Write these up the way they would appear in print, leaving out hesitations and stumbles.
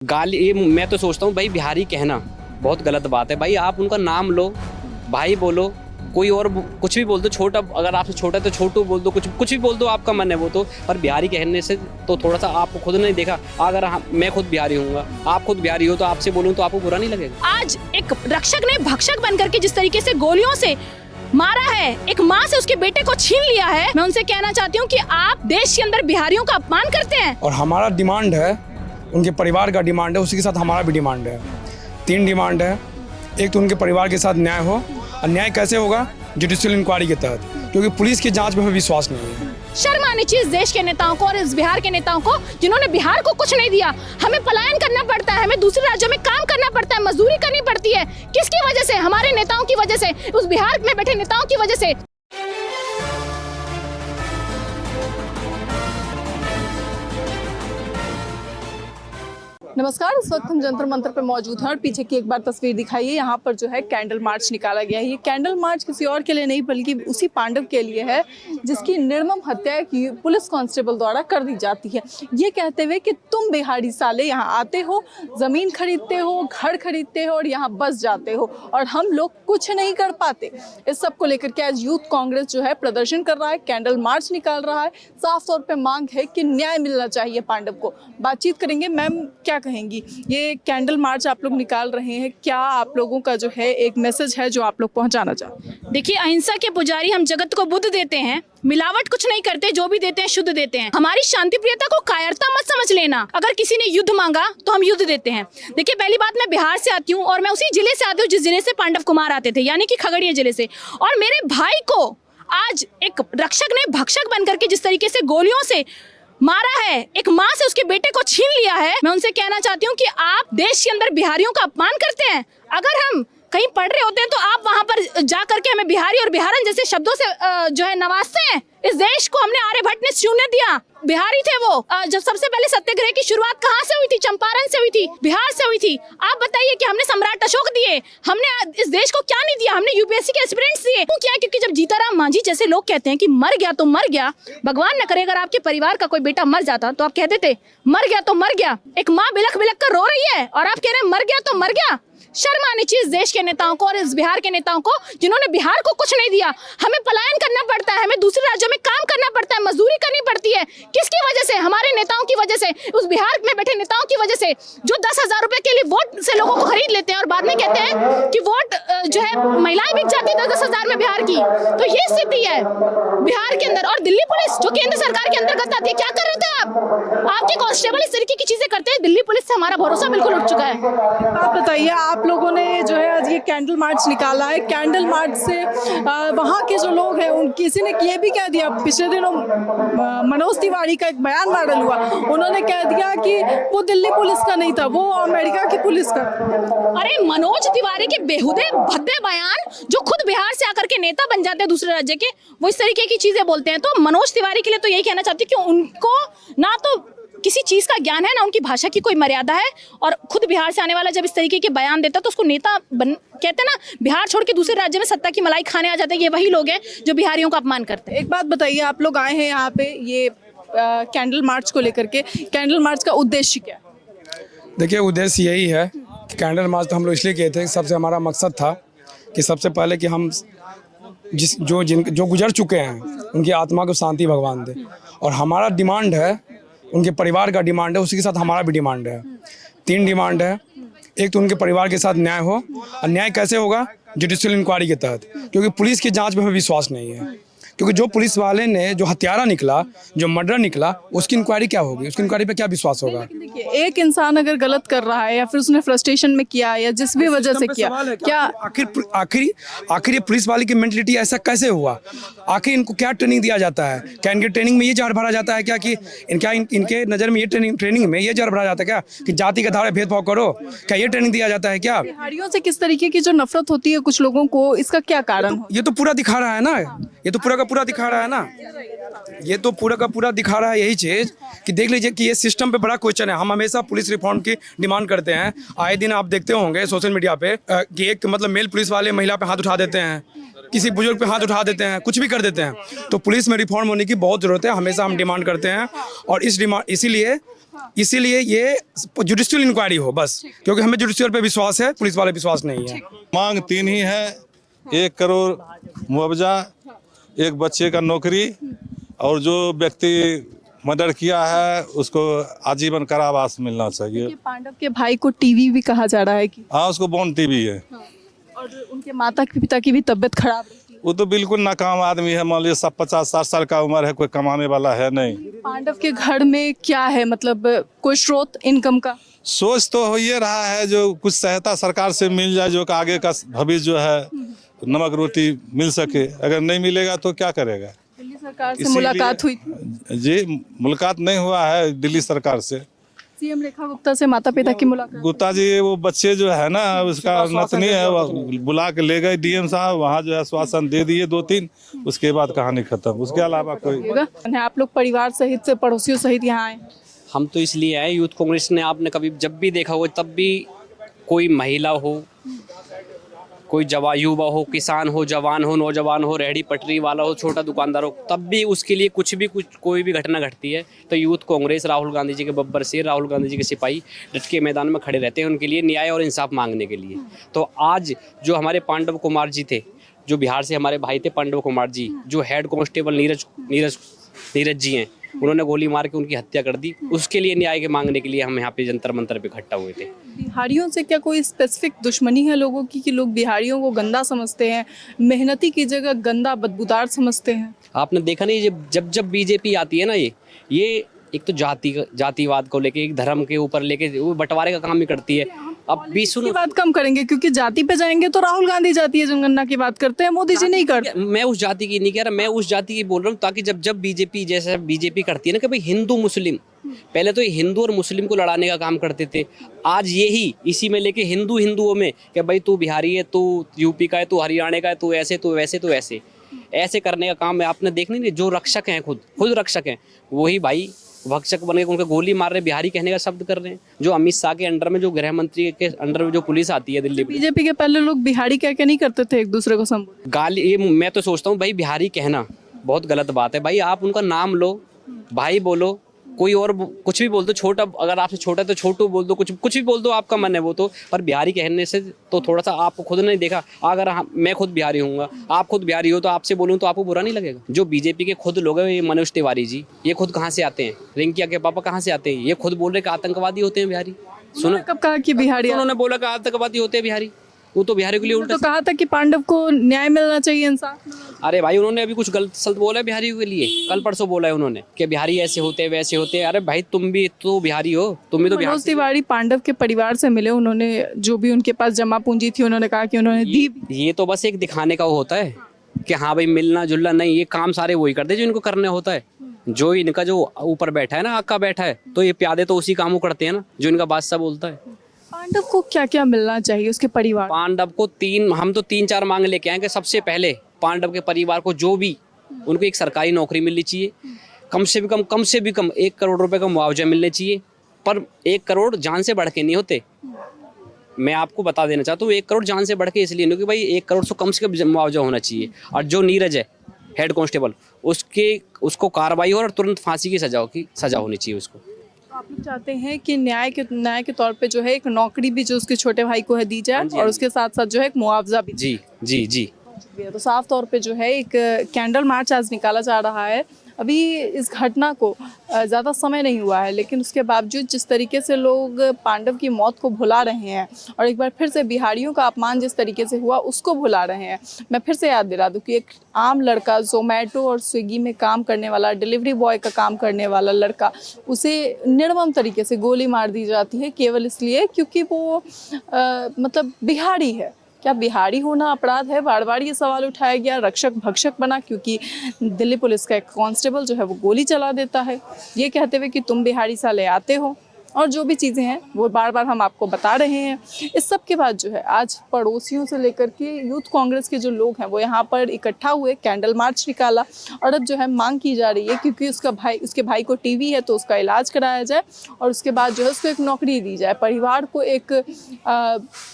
गाली ये मैं तो सोचता हूँ भाई, बिहारी कहना बहुत गलत बात है भाई। आप उनका नाम लो, भाई बोलो, कोई और कुछ भी बोल दो, छोटा अगर आपसे छोटा है तो छोटू बोल दो, कुछ भी बोल दो, आपका मन है वो तो। पर बिहारी कहने से तो थोड़ा सा आपको खुद नहीं देखा। अगर मैं खुद बिहारी हूँ, आप खुद बिहारी हो, तो आपसे बोलूँ तो आपको बुरा नहीं लगेगा। आज एक रक्षक ने भक्षक बनकर के जिस तरीके से गोलियों से मारा है, एक माँ से उसके बेटे को छीन लिया है, मैं उनसे कहना चाहती हूँ कि आप देश के अंदर बिहारियों का अपमान करते हैं। और हमारा डिमांड है, उनके परिवार का डिमांड है, उसी के साथ हमारा भी डिमांड है। 3 डिमांड है। एक तो उनके परिवार के साथ न्याय हो, और न्याय कैसे होगा? जुडिशियल इंक्वायरी के तहत, क्योंकि पुलिस की जांच में हमें विश्वास नहीं है। शर्म आनी चाहिए इस देश के नेताओं को और इस बिहार के नेताओं को, जिन्होंने बिहार को कुछ नहीं दिया। हमें पलायन करना पड़ता है, हमें दूसरे राज्यों में काम करना पड़ता है, मजदूरी करनी पड़ती है। किसकी वजह से? हमारे नेताओं की वजह से, उस बिहार में बैठे नेताओं की वजह से। नमस्कार, इस वक्त हम जंतर मंतर पर मौजूद हैं और पीछे की एक बार तस्वीर दिखाइए। यहाँ पर जो है कैंडल मार्च निकाला गया है। ये कैंडल मार्च किसी और के लिए नहीं बल्कि उसी पांडव के लिए है जिसकी निर्मम हत्या पुलिस कांस्टेबल द्वारा कर दी जाती है, ये कहते हुए कि तुम बिहारी साले यहाँ आते हो, ज़मीन खरीदते हो, घर खरीदते हो और यहाँ बस जाते हो, और हम लोग कुछ नहीं कर पाते। इस सब को लेकर के आज यूथ कांग्रेस जो है प्रदर्शन कर रहा है, कैंडल मार्च निकाल रहा है। साफ तौर पर मांग है कि न्याय मिलना चाहिए पांडव को। बातचीत करेंगे। मैम, क्या कहेंगी? ये कैंडल मार्च आप लोग निकाल रहे हैं, क्या आप लोगों का जो है एक मैसेज है जो आप लोग पहुंचाना चाहते हैं? देखिए, अहिंसा के पुजारी हम जगत को बुद्ध देते हैं, मिलावट कुछ नहीं करते, जो भी देते हैं शुद्ध देते हैं। हमारी शांति प्रियता को कायरता मत समझ लेना। अगर किसी ने युद्ध मांगा तो हम युद्ध देते हैं। देखिए, पहली बात, मैं बिहार से आती हूँ और मैं उसी जिले से आती हूँ जिस जिले से पांडव कुमार आते थे, यानी कि खगड़िया जिले से। और मेरे भाई को आज एक रक्षक ने भक्षक बनकर के जिस तरीके से गोलियों से मारा है, एक माँ से उसके बेटे को छीन लिया है, मैं उनसे कहना चाहती हूँ कि आप देश के अंदर बिहारियों का अपमान करते हैं। अगर हम कहीं पढ़ रहे होते हैं तो आप वहां पर जा करके हमें बिहारी और बिहारन जैसे शब्दों से जो है नवाजते हैं। इस देश को हमने आर्यभट्ट ने चुनने दिया, बिहारी थे वो। जब सबसे पहले सत्याग्रह की शुरुआत कहाँ से हुई थी? चंपारण से हुई थी, बिहार से हुई थी। आप बताइए कि हमने सम्राट अशोक दिए, हमने इस देश को क्या नहीं दिया? हमने यूपीएससी के एस्पिरेंट्स दिए। वो क्या? क्योंकि जब जीताराम मांझी जैसे लोग कहते हैं कि मर गया तो मर गया, भगवान न करे अगर आपके परिवार का कोई बेटा मर जाता तो आप कहते थे मर गया तो मर गया। एक माँ बिलख बिलख कर रो रही है और आप कह रहे हैं मर गया तो मर गया। शर्म आनी चाहिए इस देश के नेताओं को और इस बिहार के नेताओं को, जिन्होंने बिहार को कुछ नहीं दिया। हमें पलायन करना पड़ता है, हमें दूसरे राज्यों में काम करना पड़ता है, मजदूरी करनी पड़ती है। किसकी वजह से? हमारे नेताओं की वजह से, उस बिहार में बैठे नेताओं की वजह से, जो 10,000 रुपए के लिए वोट से लोगों को खरीद लेते हैं और बाद में कहते हैं कि वोट जो है महिलाएं बिक जाती है 10,000 में बिहार की। तो ये स्थिति है बिहार के अंदर। और दिल्ली पुलिस जो केंद्र सरकार के अंतर्गत आती है, क्या कर रहे थे आपके कांस्टेबल इस तरीके की चीजें करते हैं। दिल्ली पुलिस से हमारा भरोसा बिल्कुल उठ चुका है। आप बताइए, आप लोगों ने जो है आज ये कैंडल मार्च निकाला है, कैंडल मार्च से वहाँ के जो लोग हैं उन किसी ने ये भी कह दिया, पिछले दिनों मनोज तिवारी का एक बयान वायरल हुआ, उन्होंने कह दिया कि वो दिल्ली पुलिस का नहीं था, वो अमेरिका की पुलिस का। अरे, मनोज तिवारी के बेहुदे भद्दे बयान, जो खुद बिहार से आकर के नेता बन जाते हैं दूसरे राज्य के, वो इस तरीके की चीजें बोलते हैं। तो मनोज तिवारी के लिए तो यही कहना चाहती हूँ कि उनको ना तो किसी चीज का ज्ञान है, ना उनकी भाषा की कोई मर्यादा है। और खुद बिहार से आने वाला जब इस तरीके के बयान देता है तो उसको नेता कहते हैं ना, बिहार छोड़ के दूसरे राज्य में सत्ता की मलाई खाने आ जाते हैं। ये वही लोग हैं जो बिहारियों का अपमान करते हैं। एक बात बताइए, आप लोग आए हैं यहाँ पे ये कैंडल मार्च को लेकर के, कैंडल मार्च का उद्देश्य क्या? देखिए, उद्देश्य यही है कि कैंडल मार्च तो हम लोग इसलिए किए थे, सबसे हमारा मकसद था कि सबसे पहले कि हम जो गुजर चुके हैं उनकी आत्मा को शांति भगवान दे। और हमारा डिमांड है, उनके परिवार का डिमांड है, उसी के साथ हमारा भी डिमांड है। 3 डिमांड है। एक तो उनके परिवार के साथ न्याय हो, और न्याय कैसे होगा? जुडिशियल इंक्वायरी के तहत, क्योंकि पुलिस की जांच में हमें विश्वास नहीं है। क्योंकि जो पुलिस वाले ने जो हत्यारा निकला, जो मर्डर निकला, उसकी इंक्वायरी क्या होगी? उसकी इंक्वायरी पे क्या विश्वास होगा? देखिए, एक इंसान अगर गलत कर रहा है या फिर उसने फ्रस्ट्रेशन में किया या जिस भी वजह से किया, क्या आखिर ये पुलिस वाले की मेंटलिटी ऐसा कैसे हुआ? आखिर इनको क्या ट्रेनिंग दिया जाता है? क्या इनके ट्रेनिंग में ये जहर भरा जाता है क्या कि इनके नज़र में ये ट्रेनिंग में ये जहर भरा जाता है क्या कि जाति के आधार पर भेदभाव करो? क्या ये ट्रेनिंग दिया जाता है क्या? बिहारियों से किस तरीके की जो नफरत होती है कुछ लोगों को, इसका क्या कारण? ये तो पूरा दिखा रहा है ना, ये तो पूरा का पूरा दिखा रहा है ना, ये तो पूरा का पूरा दिखा रहा है यही चीज़ कि देख लीजिए कि ये सिस्टम पे बड़ा क्वेश्चन है। हम हमेशा पुलिस रिफॉर्म की डिमांड करते हैं। आए दिन आप देखते होंगे सोशल मीडिया पे कि एक मतलब मेल पुलिस वाले महिला पे हाथ उठा देते हैं, किसी बुजुर्ग पे हाथ उठा देते हैं, कुछ भी कर देते हैं। तो पुलिस में रिफॉर्म होने की बहुत ज़रूरत है, हमेशा हम डिमांड करते हैं। और इसीलिए इसीलिए ये जुडिशियल इंक्वायरी हो बस, क्योंकि हमें जुडिशियल पे विश्वास है, पुलिस वाले विश्वास नहीं है। मांग 3 ही है, 1 करोड़ मुआवजा, एक बच्चे का नौकरी, और जो व्यक्ति मर्डर किया है उसको आजीवन कारावास मिलना चाहिए। कि पांडव के भाई को टीवी भी कहा जा रहा है कि हाँ, उसको बॉन्ड टीवी है। और उनके माता पिता की भी तबीयत खराब रहती है। वो तो बिल्कुल नाकाम आदमी है, मान लीजिए सब 50-60 साल का उम्र है, कोई कमाने वाला है नहीं। पांडव के घर में क्या है, मतलब कोई स्रोत इनकम का? सोच तो हो ये रहा है जो कुछ सहायता सरकार से मिल जाए, जो कि आगे का भविष्य जो है नमक रोटी मिल सके। अगर नहीं मिलेगा तो क्या करेगा? दिल्ली सरकार से इसीलिए- मुलाकात हुई थी? जी, मुलाकात नहीं हुआ है दिल्ली सरकार से। सीएम रेखा गुप्ता से माता पिता की मुलाकात? गुप्ता जी वो बच्चे जो है ना, उसका नतनी है, वो बुला के ले गए डीएम साहब, वहाँ जो है आश्वासन दे दिए 2-3, उसके बाद कहानी खत्म। उसके अलावा कोई आप लोग परिवार सहित से, पड़ोसियों सहित यहाँ आए? हम तो इसलिए आए, यूथ कांग्रेस ने आपने कभी जब भी देखा हो, तब भी कोई महिला हो, कोई युवा हो, किसान हो, जवान हो, नौजवान हो, रेहड़ी पटरी वाला हो, छोटा दुकानदार हो, तब भी उसके लिए कुछ कोई भी घटना घटती है तो यूथ कांग्रेस राहुल गांधी जी के बब्बर सिर, राहुल गांधी जी के सिपाही डट के मैदान में खड़े रहते हैं उनके लिए न्याय और इंसाफ मांगने के लिए। तो आज जो हमारे पांडव कुमार जी थे, जो बिहार से हमारे भाई थे पांडव कुमार जी, जो हेड कांस्टेबल नीरज जी हैं, उन्होंने गोली मार के उनकी हत्या कर दी, उसके लिए न्याय के मांगने के लिए हम यहाँ पे जंतर मंतर पे इकट्ठा हुए थे। बिहारियों से क्या कोई स्पेसिफिक दुश्मनी है लोगों की, कि लोग बिहारियों को गंदा समझते हैं, मेहनती की जगह गंदा बदबूदार समझते हैं? आपने देखा नहीं, जब बीजेपी आती है ना, ये एक तो जातिवाद को लेके, एक धर्म के ऊपर लेके वो बंटवारे का काम ही करती है। अब भी की सुनो, बात कम करेंगे, क्योंकि जाति पे जाएंगे तो राहुल गांधी जातीय जनगणना की बात करते हैं, मोदी जी नहीं करते। मैं उस जाति की नहीं कह रहा, मैं उस जाति की बोल रहा हूँ, ताकि जब बीजेपी जैसे बीजेपी करती है ना कि भाई हिंदू मुस्लिम, पहले तो ये हिंदू और मुस्लिम को लड़ाने का काम करते थे, आज यही इसी में लेके हिंदुओं में कि भाई तू बिहारी है, तू यूपी का है, तू हरियाणा का है, तू ऐसे तू वैसे तू ऐसे करने का काम है। आपने देखना नहीं, जो रक्षक हैं खुद रक्षक हैं, वही भाई भक्षक बन के उनको गोली मार रहे, बिहारी कहने का शब्द कर रहे हैं। जो अमित शाह के अंडर में, जो गृह मंत्री के अंडर में जो पुलिस आती है दिल्ली, बीजेपी के पहले लोग बिहारी क्या नहीं करते थे एक दूसरे को संबोधित? गाली, ये मैं तो सोचता हूँ भाई बिहारी कहना बहुत गलत बात है। भाई आप उनका नाम लो, भाई बोलो, कोई और कुछ भी बोल दो, छोटा अगर आपसे छोटा है तो छोटू बोल दो, कुछ भी बोल दो, आपका मन है वो तो, पर बिहारी कहने से तो थोड़ा सा आपको खुद नहीं देखा। अगर मैं खुद बिहारी हूँगा, आप खुद बिहारी हो, तो आपसे बोलूँ तो आपको बुरा नहीं लगेगा? जो बीजेपी के खुद लोग हैं, ये मनोज तिवारी जी, ये खुद कहाँ से आते हैं? रिंकिया के पापा कहाँ से आते हैं? ये खुद बोल रहे कि आतंकवादी होते हैं बिहारी। सुनो, कब कहा कि बिहारी? उन्होंने बोला कि आतंकवादी होते हैं बिहारी, वो तो बिहारी के लिए उल्टा तो कहा था कि पांडव को न्याय मिलना चाहिए, इंसाफ मिलना चाहिए। अरे भाई उन्होंने अभी कुछ गलत सलत बोला है बिहारी के लिए, कल परसों बोला है उन्होंने कि बिहारी ऐसे होते हैं वैसे होते हैं। अरे भाई तुम भी तो बिहारी हो, तुम भी तो बिहार मनोज तिवारी पांडव के परिवार से मिले, उन्होंने जो भी उनके पास जमा पूंजी थी उन्होंने कहा कि उन्होंने दी। ये तो बस एक दिखाने का वो होता है कि हाँ भाई मिलना जुलना नहीं, ये काम सारे वही करते हैं जो इनको करना होता है। जो इनका जो ऊपर बैठा है ना, आका बैठा है, तो ये प्यादे तो उसी काम को करते हैं ना जो इनका बादशाह बोलता है। पांडव को क्या क्या मिलना चाहिए उसके परिवार? पांडव को हम तो 3-4 मांग लेके आए कि सबसे पहले पांडव के परिवार को जो भी उनको एक सरकारी नौकरी मिलनी चाहिए, कम से भी कम 1 करोड़ रुपए का मुआवजा मिलना चाहिए। पर 1 करोड़ जान से बढ़ के नहीं होते, मैं आपको बता देना चाहता हूँ। 1 करोड़ जान से बढ़ के इसलिए नहीं कि भाई 1 करोड़ से कम मुआवजा होना चाहिए। और जो नीरज है हेड कांस्टेबल, उसको कार्रवाई और तुरंत फांसी की सजा होनी चाहिए उसको। आप लोग चाहते हैं कि न्याय के तौर पे जो है एक नौकरी भी जो उसके छोटे भाई को है दी जाए, और उसके साथ साथ जो है एक मुआवजा भी। जी। तो साफ तौर पे जो है एक कैंडल मार्च आज निकाला जा रहा है। अभी इस घटना को ज़्यादा समय नहीं हुआ है, लेकिन उसके बावजूद जिस तरीके से लोग पांडव की मौत को भुला रहे हैं और एक बार फिर से बिहारियों का अपमान जिस तरीके से हुआ उसको भुला रहे हैं। मैं फिर से याद दिला दूं कि एक आम लड़का, जोमेटो और स्विगी में काम करने वाला, डिलीवरी बॉय का काम करने वाला लड़का, उसे निर्मम तरीके से गोली मार दी जाती है केवल इसलिए क्योंकि वो मतलब बिहारी है। क्या बिहारी होना अपराध है? बार बार ये सवाल उठाया गया। रक्षक भक्षक बना क्योंकि दिल्ली पुलिस का एक कांस्टेबल जो है वो गोली चला देता है, ये कहते हुए कि तुम बिहारी साले आते हो। और जो भी चीज़ें हैं वो बार बार हम आपको बता रहे हैं। इस सब के बाद जो है आज पड़ोसियों से लेकर के यूथ कांग्रेस के जो लोग हैं वो यहाँ पर इकट्ठा हुए, कैंडल मार्च निकाला और अब जो है मांग की जा रही है क्योंकि उसके भाई को टीबी है तो उसका इलाज कराया जाए और उसके बाद जो है उसको एक नौकरी दी जाए, परिवार को एक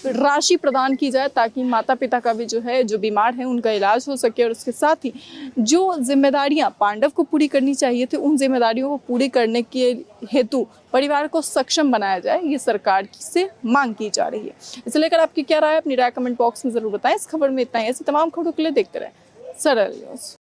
राशि प्रदान की जाए ताकि माता पिता का भी जो है जो बीमार है उनका इलाज हो सके और उसके साथ ही जो जिम्मेदारियां पांडव को पूरी करनी चाहिए थी उन जिम्मेदारियों को पूरी करने के हेतु परिवार को सक्षम बनाया जाए, ये सरकार से मांग की जा रही है। इसे लेकर आपकी क्या राय है, अपनी राय कमेंट बॉक्स में जरूर बताएं। इस खबर में इतना ही, ऐसी तमाम खबरों के लिए देखते रहें सरल न्यूज़।